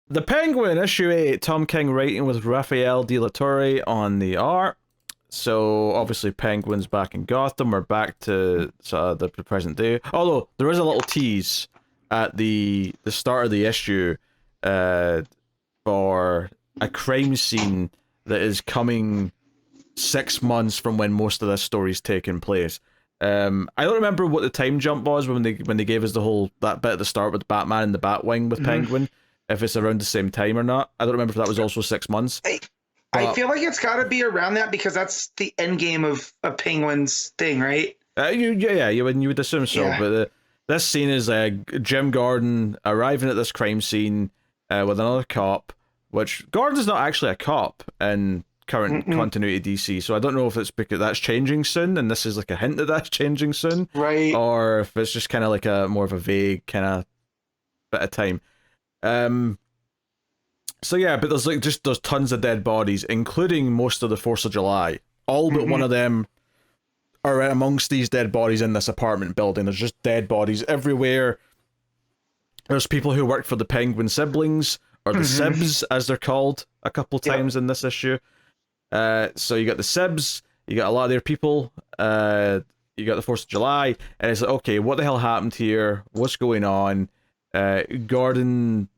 The Penguin, issue 8, Tom King writing with Raphael De La Torre on the art. So, obviously, Penguin's back in Gotham. We're back to the present day. Although, there is a little tease at the start of the issue for a crime scene that is coming 6 months from when most of this story's taking place. I don't remember what the time jump was when they gave us that bit at the start with Batman and the Batwing with Penguin. If it's around the same time or not, I don't remember if that was also 6 months. I feel like it's got to be around that because that's the end game of Penguin's thing, right? You would assume so. Yeah. But this scene is Jim Gordon arriving at this crime scene with another cop, which Gordon's not actually a cop in current continuity DC, so I don't know if it's because that's changing soon, and this is like a hint that that's changing soon, right? Or if it's just kind of like a more of a vague kind of bit of time. So yeah, but there's tons of dead bodies, including most of the 4th of July. All but one of them are amongst these dead bodies in this apartment building. There's just dead bodies everywhere. There's people who work for the Penguin siblings, or the Sibs, as they're called a couple times in this issue. So you got the Sibs, you got a lot of their people, you got the 4th of July, and it's like, okay, what the hell happened here? What's going on? Gordon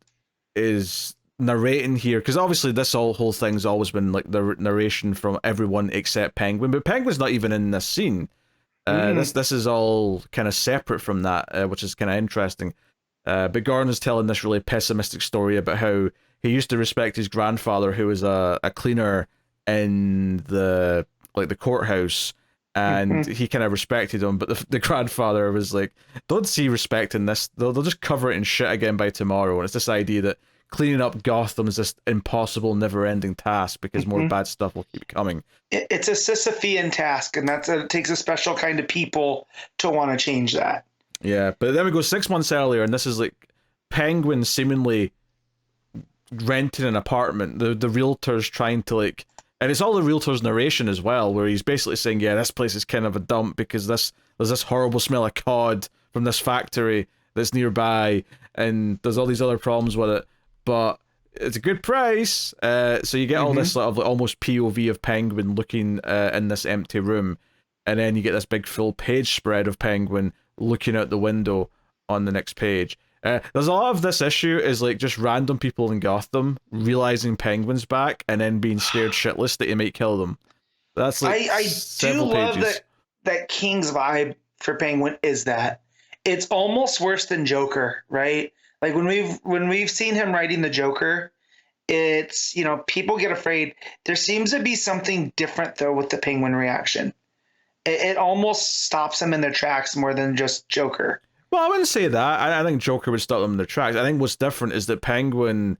is narrating here, because obviously this whole thing's always been like the narration from everyone except Penguin, but Penguin's not even in this scene. This is all kind of separate from that, which is kind of interesting. But Gordon is telling this really pessimistic story about how he used to respect his grandfather, who was a cleaner in the courthouse, and he kind of respected him, but the grandfather was like, don't see respect in this, they'll just cover it in shit again by tomorrow. And it's this idea that cleaning up Gotham is this impossible, never-ending task because more bad stuff will keep coming. It's a Sisyphean task, and it takes a special kind of people to want to change that. Yeah, but then we go 6 months earlier, and this is like Penguin seemingly renting an apartment. The realtor's trying to and it's all the realtor's narration as well, where he's basically saying, yeah, this place is kind of a dump because there's this horrible smell of cod from this factory that's nearby, and there's all these other problems with it, but it's a good price. So you get all this sort of almost POV of Penguin looking in this empty room, and then you get this big full page spread of Penguin looking out the window on the next page. There's a lot of this issue is like just random people in Gotham realizing Penguin's back and then being scared shitless that he might kill them. That's like I do love that King's vibe for Penguin is that it's almost worse than Joker, right? Like when we've seen him writing the Joker, it's, people get afraid. There seems to be something different though with the Penguin reaction. It almost stops them in their tracks more than just Joker. Well, I wouldn't say that. I think Joker would stop them in their tracks. I think what's different is that Penguin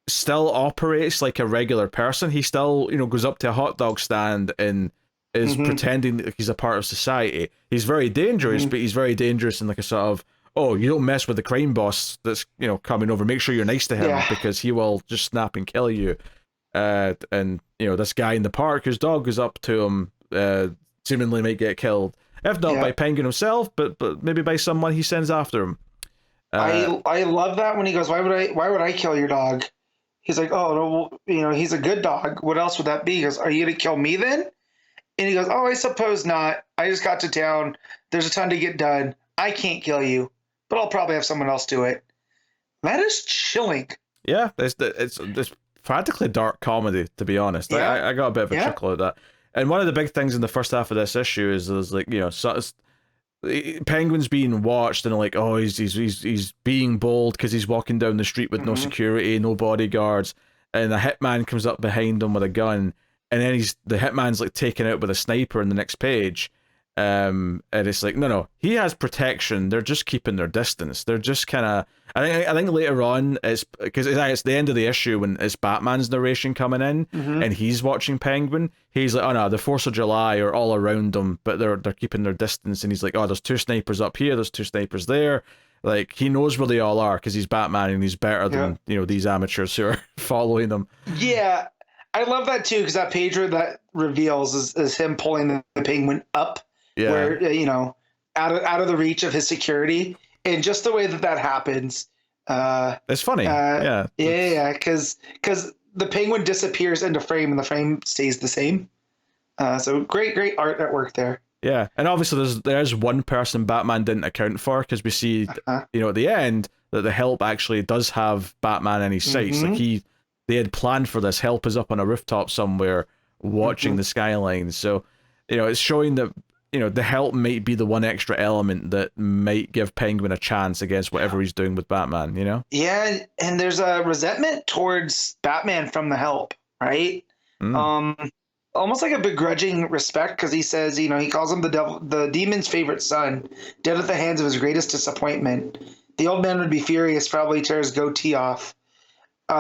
still operates like a regular person. He still, goes up to a hot dog stand and is pretending that he's a part of society. He's very dangerous, but he's very dangerous in like a sort of, oh, you don't mess with the crime boss that's, coming over. Make sure you're nice to him because he will just snap and kill you. And, this guy in the park, whose dog goes up to him, seemingly might get killed. If not by Penguin himself, but maybe by someone he sends after him. I love that when he goes, why would I kill your dog? He's like, oh, no, he's a good dog. What else would that be? He goes, are you going to kill me then? And he goes, oh, I suppose not. I just got to town. There's a ton to get done. I can't kill you, but I'll probably have someone else do it. That is chilling. Yeah, it's practically dark comedy, to be honest. Yeah. I got a bit of a chuckle at that. And one of the big things in the first half of this issue is like, Penguin's being watched and like, oh, he's being bold because he's walking down the street with no security, no bodyguards, and a hitman comes up behind him with a gun, and then the hitman's like taken out with a sniper in the next page. And it's like, no, he has protection. They're just keeping their distance. They're just kind of. I think later on, it's because it's the end of the issue when it's Batman's narration coming in, and he's watching Penguin. He's like, oh no, the 4th of July are all around them, but they're keeping their distance. And he's like, oh, there's 2 snipers up here, there's 2 snipers there. Like, he knows where they all are because he's Batman and he's better than these amateurs who are following them. Yeah, I love that too, because that page where that reveals is him pulling the Penguin up. Yeah. Where, out of the reach of his security. And just the way that happens, It's funny. Yeah. Yeah, because the penguin disappears into frame and the frame stays the same. So great art at work there. Yeah, and obviously there's one person Batman didn't account for, because we see, Uh-huh. at the end that the Help actually does have Batman in his sights. Like they had planned for this. Help is up on a rooftop somewhere watching the skyline. So, it's showing that, the Help might be the one extra element that might give Penguin a chance against whatever he's doing with Batman, Yeah, and there's a resentment towards Batman from the Help, right? Almost like a begrudging respect, because he says, he calls him the demon's favorite son, dead at the hands of his greatest disappointment. The old man would be furious, probably tear his goatee off.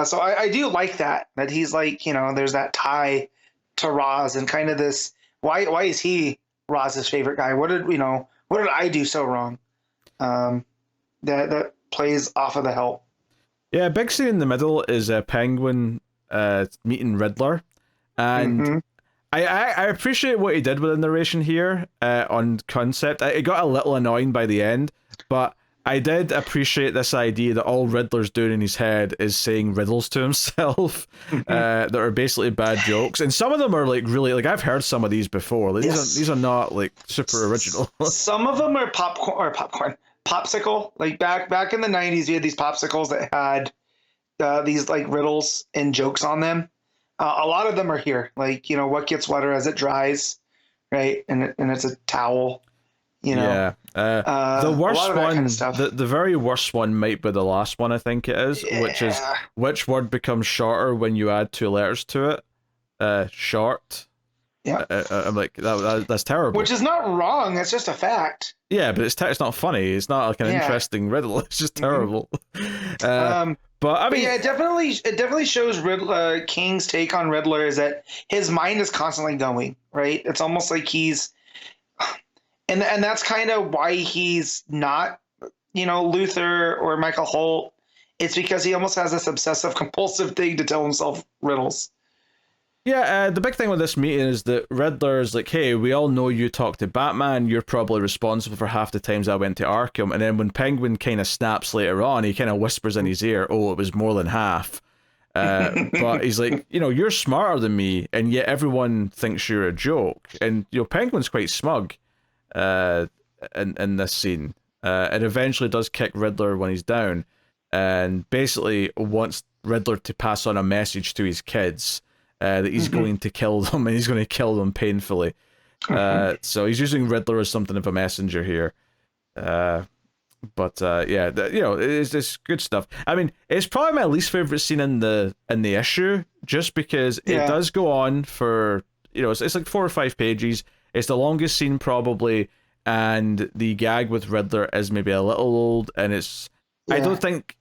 So I do like that he's like, there's that tie to Ra's, and kind of this, why is he Raz's favorite guy? What did I do so wrong? That plays off of the Help. Yeah, big scene in the middle is a Penguin meeting Riddler, and I appreciate what he did with the narration here on concept. It got a little annoying by the end, but I did appreciate this idea that all Riddler's doing in his head is saying riddles to himself that are basically bad jokes, and some of them are like really, like, I've heard some of these before. Like, these are not like super original. Some of them are popsicle. Like back in the 90s, we had these popsicles that had these like riddles and jokes on them. A lot of them are here, like, what gets wetter as it dries, right? And it's a towel. Yeah. The worst one, kind of the very worst one might be the last one, I think it is, which is, which word becomes shorter when you add 2 letters to it? Short. Yeah. I'm like, that's terrible. Which is not wrong. It's just a fact. Yeah, but it's not funny. It's not like an interesting riddle. It's just terrible. But I mean, it definitely shows King's take on Riddler is that his mind is constantly going, right? It's almost like he's, and that's kind of why he's not, Luthor or Michael Holt. It's because he almost has this obsessive compulsive thing to tell himself riddles. Yeah, the big thing with this meeting is that Riddler's like, hey, we all know you talked to Batman, you're probably responsible for half the times I went to Arkham, and then when Penguin kind of snaps later on, he kind of whispers in his ear, oh, it was more than half. But he's like, you're smarter than me, and yet everyone thinks you're a joke. And, Penguin's quite smug in this scene. It eventually does kick Riddler when he's down, and basically wants Riddler to pass on a message to his kids. That he's going to kill them, and he's going to kill them painfully. So he's using Riddler as something of a messenger here. It's good stuff. I mean, it's probably my least favorite scene in the issue, just because it does go on for, it's like 4 or 5 pages. It's the longest scene probably, and the gag with Riddler is maybe a little old, and it's I think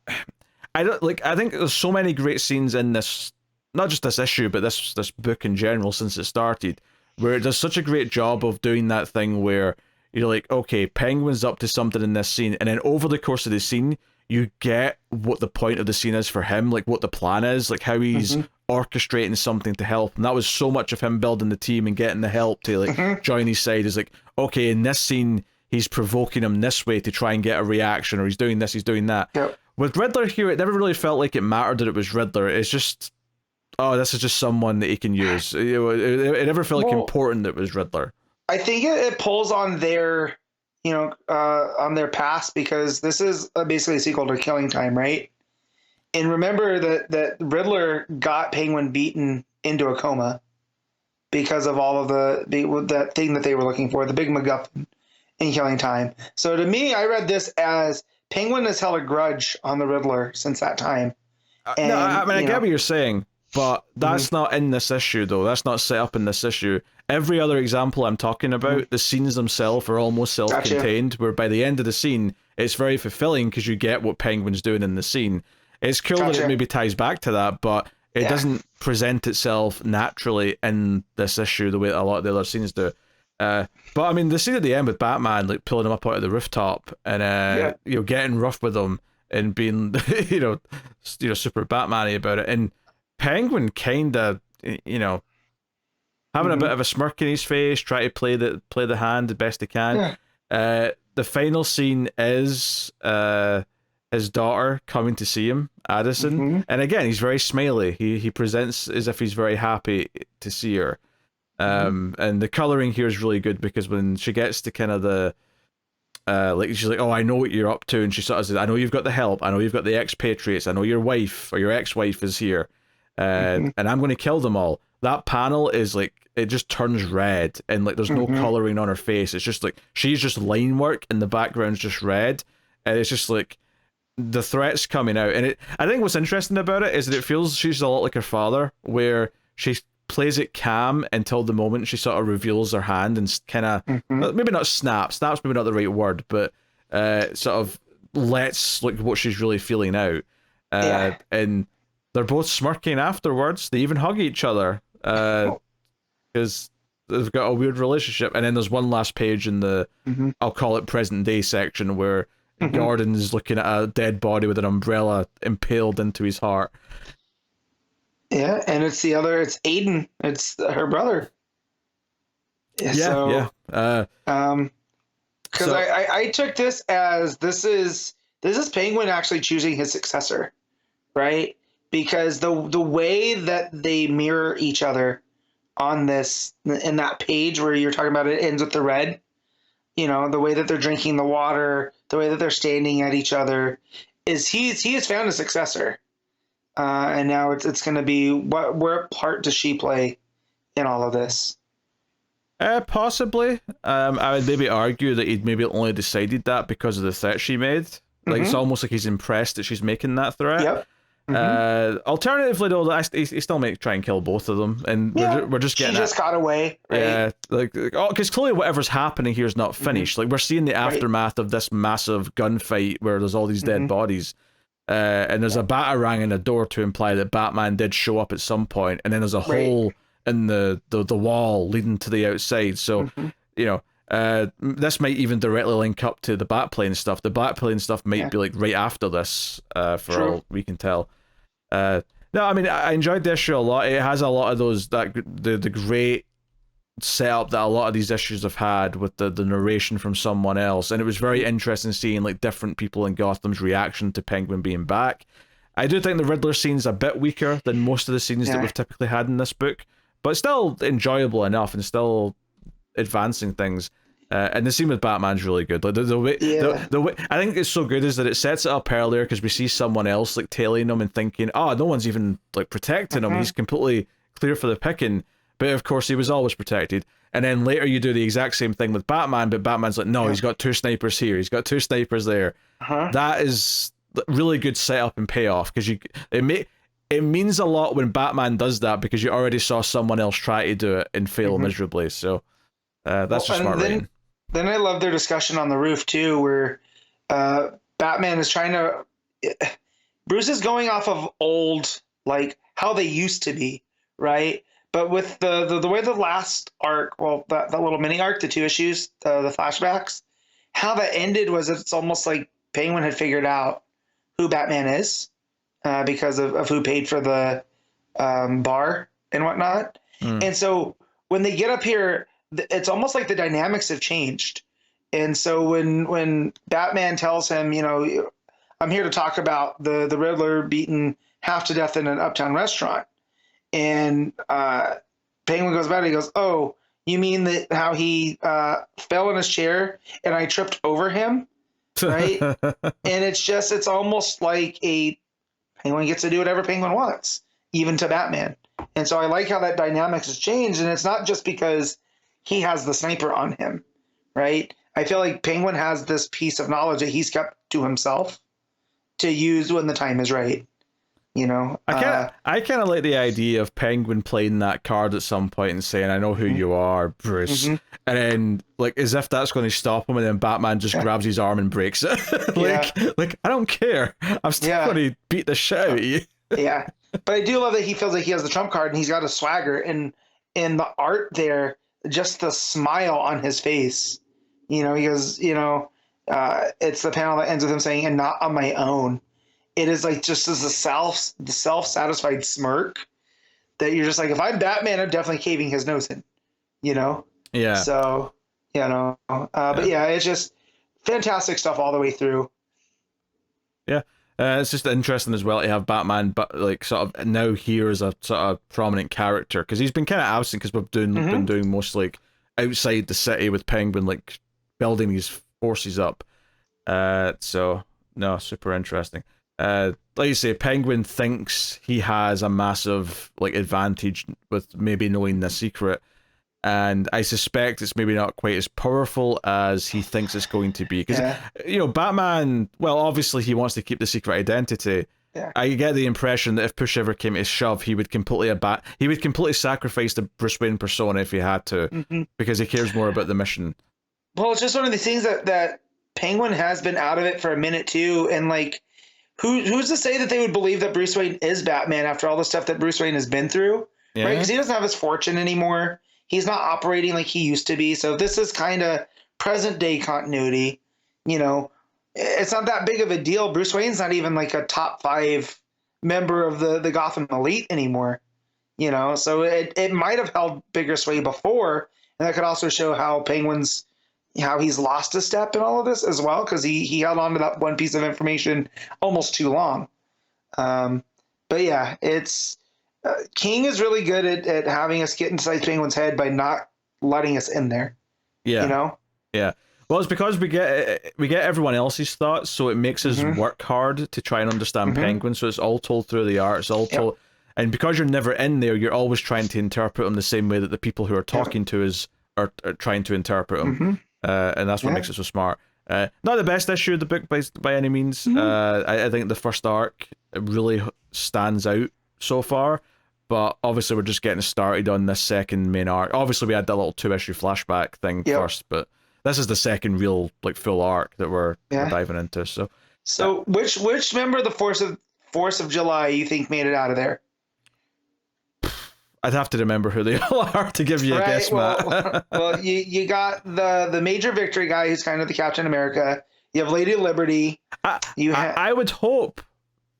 there's so many great scenes in this. Not just this issue, but this book in general since it started, where it does such a great job of doing that thing where you're like, okay, Penguin's up to something in this scene, and then over the course of the scene, you get what the point of the scene is for him, like what the plan is, like how he's orchestrating something to help. And that was so much of him building the team and getting the Help to like join his side. Is like, okay, in this scene, he's provoking him this way to try and get a reaction, or he's doing this, he's doing that. Yep. With Riddler here, it never really felt like it mattered that it was Riddler. It's just, oh, this is just someone that he can use. It never felt like important that it was Riddler. I think it pulls on their, on their past, because this is basically a sequel to Killing Time, right? And remember that Riddler got Penguin beaten into a coma because of all of that thing that they were looking for, the big MacGuffin in Killing Time. So to me, I read this as Penguin has held a grudge on the Riddler since that time. And, no, I mean, I get what you're saying. But that's not in this issue, though. That's not set up in this issue. Every other example I'm talking about, the scenes themselves are almost self-contained, where by the end of the scene, it's very fulfilling because you get what Penguin's doing in the scene. It's cool that it maybe ties back to that, but it doesn't present itself naturally in this issue the way that a lot of the other scenes do. But I mean, the scene at the end with Batman, like pulling him up out of the rooftop and getting rough with him and being super Batman-y about it, and Penguin kind of, having a bit of a smirk in his face, try to play the hand the best he can. The final scene is his daughter coming to see him, Addison. Mm-hmm. And again, he's very smiley. He presents as if he's very happy to see her. And the coloring here is really good because when she gets to kind of the like she's like, oh, I know what you're up to, and she sort of says, I know you've got the help, I know you've got the expatriates, I know your wife or your ex-wife is here, and I'm going to kill them all. That panel is like, it just turns red, and like there's no coloring on her face. It's just like she's just line work, and the background's just red, and it's just like the threats coming out. And I think what's interesting about it is that it feels she's a lot like her father, where she plays it calm until the moment she sort of reveals her hand and kind of maybe not snap's maybe not the right word, but sort of lets like what she's really feeling out. And they're both smirking afterwards. They even hug each other because they've got a weird relationship. And then there's one last page in the I'll call it present day section where Gordon's looking at a dead body with an umbrella impaled into his heart. Yeah, and it's Aiden. It's her brother. Because I took this as this is Penguin actually choosing his successor, right? Because the way that they mirror each other on this, in that page where you're talking about, it ends with the red, the way that they're drinking the water, the way that they're standing at each other, is he has found a successor. And now it's going to be what part does she play in all of this? Possibly. I would maybe argue that he'd maybe only decided that because of the threat she made. Like it's almost like he's impressed that she's making that threat. Yep. Alternatively, though, he still might try and kill both of them, and we're just getting. She just got away. Right? Yeah, because clearly whatever's happening here is not finished. Like we're seeing the aftermath of this massive gunfight where there's all these dead bodies. And there's a batarang in the door to imply that Batman did show up at some point, and then there's a hole in the wall leading to the outside. So, this might even directly link up to the Batplane stuff. The Batplane stuff might be like right after this, for all we can tell. No, I mean, I enjoyed this issue a lot. It has a lot of those the great setup that a lot of these issues have had with the narration from someone else, and it was very interesting seeing like different people in Gotham's reaction to Penguin being back. I do think the Riddler scene's a bit weaker than most of the scenes that we've typically had in this book, but still enjoyable enough and still advancing things. And the scene with Batman's really good. Like the way I think it's so good is that it sets it up earlier because we see someone else like tailing him and thinking, oh, no one's even like protecting him. He's completely clear for the picking. But of course, he was always protected. And then later you do the exact same thing with Batman, but Batman's like, no, he's got two snipers here. He's got two snipers there. That is really good setup and payoff because it means a lot when Batman does that because you already saw someone else try to do it and fail miserably. So that's just smart writing. Then I love their discussion on the roof too, where Batman is trying to. Bruce is going off of old, like how they used to be, right? But with the way the last arc, well, that little mini arc, the 2 issues, the flashbacks, how that ended was it's almost like Penguin had figured out who Batman is because of who paid for the bar and whatnot. And so when they get up here, it's almost like the dynamics have changed. And so when Batman tells him, I'm here to talk about the Riddler beaten half to death in an uptown restaurant. And Penguin goes back and he goes, oh, you mean that how he fell in his chair and I tripped over him? Right? And it's almost like a Penguin gets to do whatever Penguin wants, even to Batman. And so I like how that dynamics has changed. And it's not just because he has the sniper on him, right? I feel like Penguin has this piece of knowledge that he's kept to himself to use when the time is right. I kind of like the idea of Penguin playing that card at some point and saying, I know who you are, Bruce. And then, like, as if that's going to stop him, and then Batman just grabs his arm and breaks it. like, I don't care. I'm still going to beat the shit out of you. Yeah. But I do love that he feels like he has the trump card and he's got a swagger. And in the art there, just the smile on his face. He goes, it's the panel that ends with him saying, and not on my own. It is like just as the self-satisfied smirk that you're just like, if I'm Batman, I'm definitely caving his nose in, Yeah. So, but yeah, it's just fantastic stuff all the way through. Yeah. It's just interesting as well to have Batman, but like sort of now here as a sort of prominent character, because he's been kind of absent because we've been doing most like outside the city with Penguin, like building these forces up. So no, super interesting. Like you say, Penguin thinks he has a massive like advantage with maybe knowing the secret, and I suspect it's maybe not quite as powerful as he thinks it's going to be. Because you know, Batman, well, obviously he wants to keep the secret identity. Yeah. I get the impression that if push ever came to shove, he would completely sacrifice the Bruce Wayne persona if he had to, because he cares more about the mission. Well, it's just one of these things that Penguin has been out of it for a minute too, and like, who's to say that they would believe that Bruce Wayne is Batman after all the stuff that Bruce Wayne has been through, right? Because he doesn't have his fortune anymore. He's not operating like he used to be. So this is kind of present day continuity. You know, it's not that big of a deal. Bruce Wayne's not even like a top 5 member of the Gotham elite anymore. You know, so it might have held bigger sway before, and that could also show how how he's lost a step in all of this as well, because he held on to that one piece of information almost too long. But yeah, it's King is really good at having us get inside Penguin's head by not letting us in there. Yeah, you know. Yeah. Well, it's because we get everyone else's thoughts, so it makes us work hard to try and understand Penguin. So it's all told through the art. It's all told, and because you're never in there, you're always trying to interpret them the same way that the people who are talking to us are trying to interpret them. And that's what makes it so smart. Not the best issue of the book by any means. I think the first arc really stands out so far, but obviously we're just getting started on this second main arc. Obviously we had that little 2-issue flashback thing first, but this is the second real like full arc that we're diving into. So which member of the Force of July you think made it out of there? I'd have to remember who they all are to give you a guess, Matt. Well, you got the Major Victory guy, who's kind of the Captain America. You have Lady Liberty. I would hope,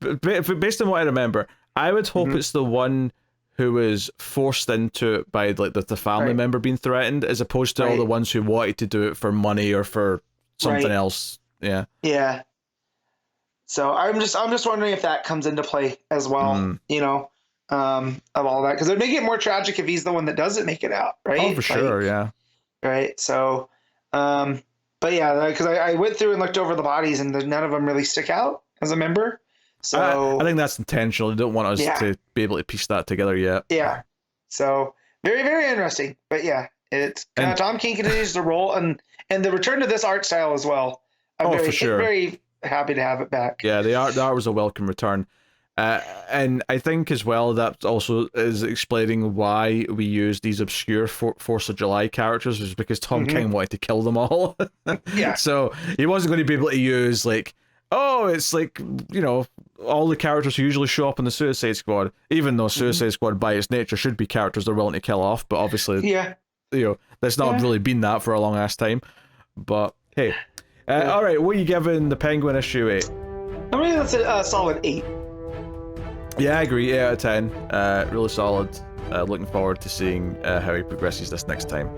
based on what I remember, I would hope it's the one who was forced into it by like the family member being threatened, as opposed to all the ones who wanted to do it for money or for something else. Yeah. Yeah. So I'm just wondering if that comes into play as well. You know. Of all that, because it would make it more tragic if he's the one that doesn't make it out, right? Oh, for sure, yeah. Right, so, but yeah, because I went through and looked over the bodies, and none of them really stick out as a member. So I think that's intentional. They don't want us to be able to piece that together yet. Yeah. So very, very interesting. But yeah, it's Tom King continues to roll, and the return to this art style as well. I'm very happy to have it back. Yeah, the art was a welcome return. And I think as well that also is explaining why we use these obscure Force of July characters, is because Tom King wanted to kill them all. So he wasn't going to be able to use like, oh, it's like, you know, all the characters who usually show up in the Suicide Squad, even though Suicide Squad by its nature should be characters they're willing to kill off, but obviously, you know, that's not really been that for a long ass time. But hey, all right, what are you giving the Penguin issue 8? I mean, that's a solid 8. Yeah, I agree. 8 out of 10. Really solid. Looking forward to seeing how he progresses this next time.